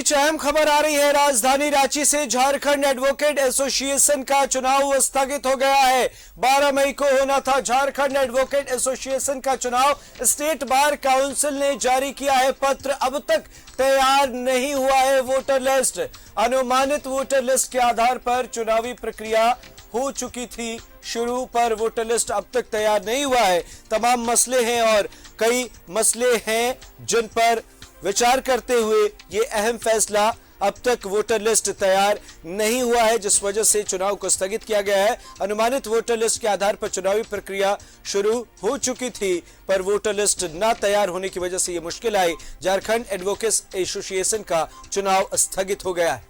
बीच अहम खबर आ रही है। राजधानी रांची से झारखंड एडवोकेट एसोसिएशन का चुनाव स्थगित हो गया है। 12 मई को होना था झारखंड एडवोकेट एसोसिएशन का चुनाव। स्टेट बार काउंसिल ने जारी किया है पत्र। अब तक तैयार नहीं हुआ है वोटर लिस्ट। अनुमानित वोटर लिस्ट के आधार पर चुनावी प्रक्रिया हो चुकी थी शुरू, पर वोटर लिस्ट अब तक तैयार नहीं हुआ है। तमाम मसले हैं और कई मसले हैं जिन पर विचार करते हुए ये अहम फैसला। अब तक वोटर लिस्ट तैयार नहीं हुआ है, जिस वजह से चुनाव को स्थगित किया गया है। अनुमानित वोटर लिस्ट के आधार पर चुनावी प्रक्रिया शुरू हो चुकी थी, पर वोटर लिस्ट न तैयार होने की वजह से ये मुश्किल आई। झारखंड एडवोकेट एसोसिएशन का चुनाव स्थगित हो गया है।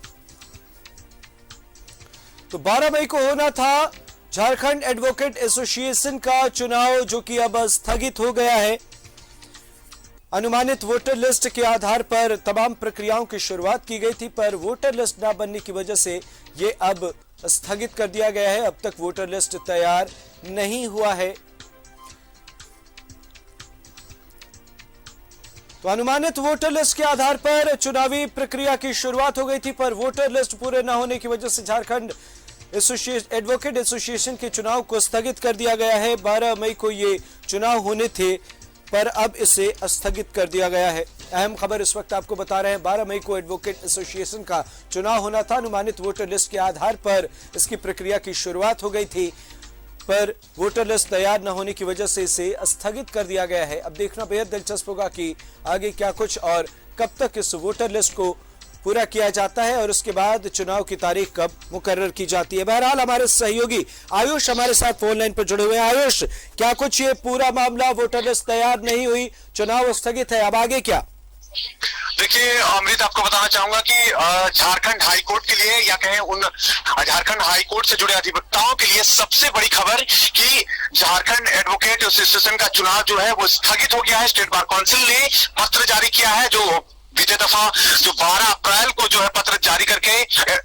तो 12 मई को होना था झारखंड एडवोकेट एसोसिएशन का चुनाव, जो कि अब स्थगित हो गया है। अनुमानित वोटर लिस्ट के आधार पर तमाम प्रक्रियाओं की शुरुआत की गई थी, पर वोटर लिस्ट न बनने की वजह से ये अब स्थगित कर दिया गया है। अब तक वोटर लिस्ट तैयार नहीं हुआ है। तो अनुमानित वोटर लिस्ट के आधार पर चुनावी प्रक्रिया की शुरुआत हो गई थी, पर वोटर लिस्ट पूरे न होने की वजह से झारखंड एडवोकेट एसोसिएशन के चुनाव को स्थगित कर दिया गया है। 12 मई को ये चुनाव होने थे, पर अब इसे स्थगित कर दिया गया है। अहम खबर इस वक्त आपको बता रहे हैं। 12 मई को एडवोकेट एसोसिएशन का चुनाव होना था। अनुमानित वोटर लिस्ट के आधार पर इसकी प्रक्रिया की शुरुआत हो गई थी, पर वोटर लिस्ट तैयार न होने की वजह से इसे स्थगित कर दिया गया है। अब देखना बेहद दिलचस्प होगा कि आगे क्या कुछ और कब तक इस वोटर लिस्ट को पूरा किया जाता है और उसके बाद चुनाव की तारीख कब मुकर्रर की जाती है। बहरहाल हमारे सहयोगी आयुष हमारे साथ फोन लाइन पर जुड़े हुए हैं। आयुष, क्या कुछ ये पूरा मामला, वोटर लिस्ट तैयार नहीं हुई, चुनाव स्थगित है, अब आगे क्या? देखिए अमृत, आपको बताना चाहूंगा कि झारखंड हाई कोर्ट के लिए या कहें उन झारखंड हाई कोर्ट से जुड़े अधिवक्ताओं के लिए सबसे बड़ी खबर कि झारखंड एडवोकेट एसोसिएशन का चुनाव जो है वो स्थगित हो गया है। स्टेट बार काउंसिल ने पत्र जारी किया है, जो बीते दफा जो 12 अप्रैल को जो है पत्र जारी करके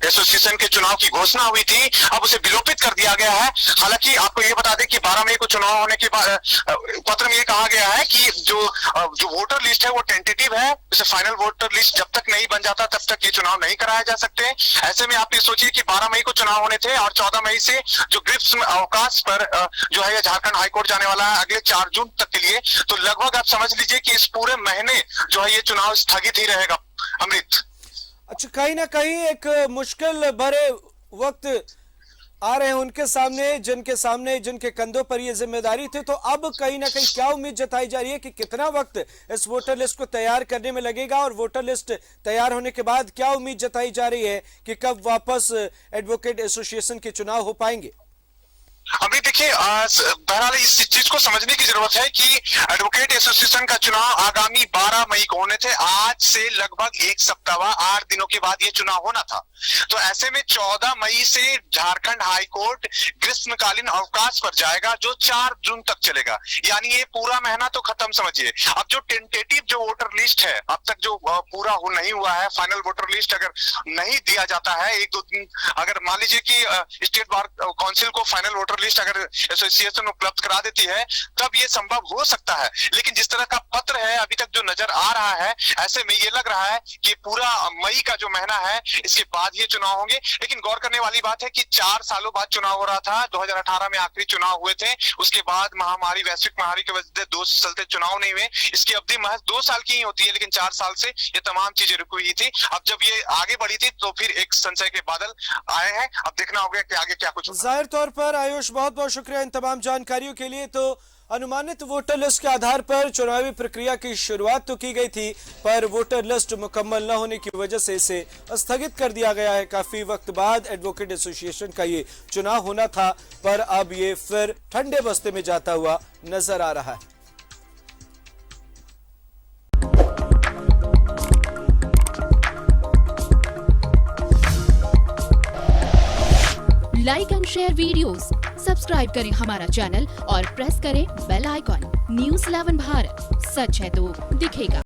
एसोसिएशन के चुनाव की घोषणा हुई थी, अब उसे विलोपित कर दिया गया है। हालांकि आपको ये बता दें कि 12 मई को चुनाव होने के बाद पत्र में ये कहा गया है कि जो वोटर लिस्ट है वो टेंटेटिव है। जैसे फाइनल वोटर लिस्ट जब तक नहीं बन जाता तब तक ये चुनाव नहीं कराया जा सकते। ऐसे में आप ये सोचिए कि 12 मई को चुनाव होने थे और 14 मई से जो ग्रीष्म अवकाश पर जो है झारखंड हाईकोर्ट जाने वाला है अगले 4 जून तक के लिए। तो लगभग आप समझ लीजिए कि इस पूरे महीने जो है ये चुनाव स्थगित ही रहेगा। अमृत, अच्छा, कहीं ना कहीं एक मुश्किल भरे वक्त आ रहे हैं उनके सामने, जिनके कंधों पर ये जिम्मेदारी थी। तो अब कहीं ना कहीं क्या उम्मीद जताई जा रही है कि कितना वक्त इस वोटर लिस्ट को तैयार करने में लगेगा, और वोटर लिस्ट तैयार होने के बाद क्या उम्मीद जताई जा रही है कि कब वापस एडवोकेट एसोसिएशन के चुनाव हो पाएंगे? अभी देखिए, बहरहाल इस चीज को समझने की जरूरत है कि एडवोकेट एसोसिएशन का चुनाव आगामी 12 मई को होने थे। आज से लगभग एक सप्ताह 8 दिनों के बाद ये चुनाव होना था। तो ऐसे में 14 मई से झारखंड हाईकोर्ट ग्रीष्मकालीन अवकाश पर जाएगा, जो 4 जून तक चलेगा। यानी ये पूरा महीना तो खत्म समझिए। अब जो टेंटेटिव जो वोटर लिस्ट है, अब तक जो पूरा नहीं हुआ है, फाइनल वोटर लिस्ट अगर नहीं दिया जाता है, 1-2 दिन अगर मान लीजिए कि स्टेट बार काउंसिल को फाइनल वोटर लिस्ट अगर एसोसिएशन उपलब्ध करा देती है, तब ये संभव हो सकता है। लेकिन जिस तरह का पत्र है अभी तक जो नजर आ रहा है, ऐसे में ये लग रहा है कि पूरा मई का जो महीना है इसके बाद ये चुनाव होंगे। लेकिन गौर करने वाली बात है कि 4 सालों बाद चुनाव हो रहा था। 2018 में आखिरी चुनाव हुए थे, उसके बाद महामारी, वैश्विक महामारी की वजह से 2 चलते चुनाव नहीं हुए। इसकी अवधि महज 2 साल की ही होती है, लेकिन 4 साल से ये तमाम चीजें रुकी हुई थी। अब जब ये आगे बढ़ी थी तो फिर एक संशय के बादल आए हैं। अब देखना होगा कि आगे क्या कुछ। जाहिर तौर पर आयुष, बहुत बहुत शुक्रिया इन तमाम जानकारियों के लिए। तो अनुमानित वोटर लिस्ट के आधार पर चुनावी प्रक्रिया की शुरुआत तो की गई थी, पर वोटर लिस्ट मुकम्मल न होने की वजह से इसे स्थगित कर दिया गया है। काफी वक्त बाद एडवोकेट एसोसिएशन का ये चुनाव होना था, पर अब ये फिर ठंडे बस्ते में जाता हुआ नजर आ रहा है। Like and share videos, subscribe करें हमारा चैनल और प्रेस करें बेल आइकॉन। न्यूज़ 11 भारत, सच है तो दिखेगा।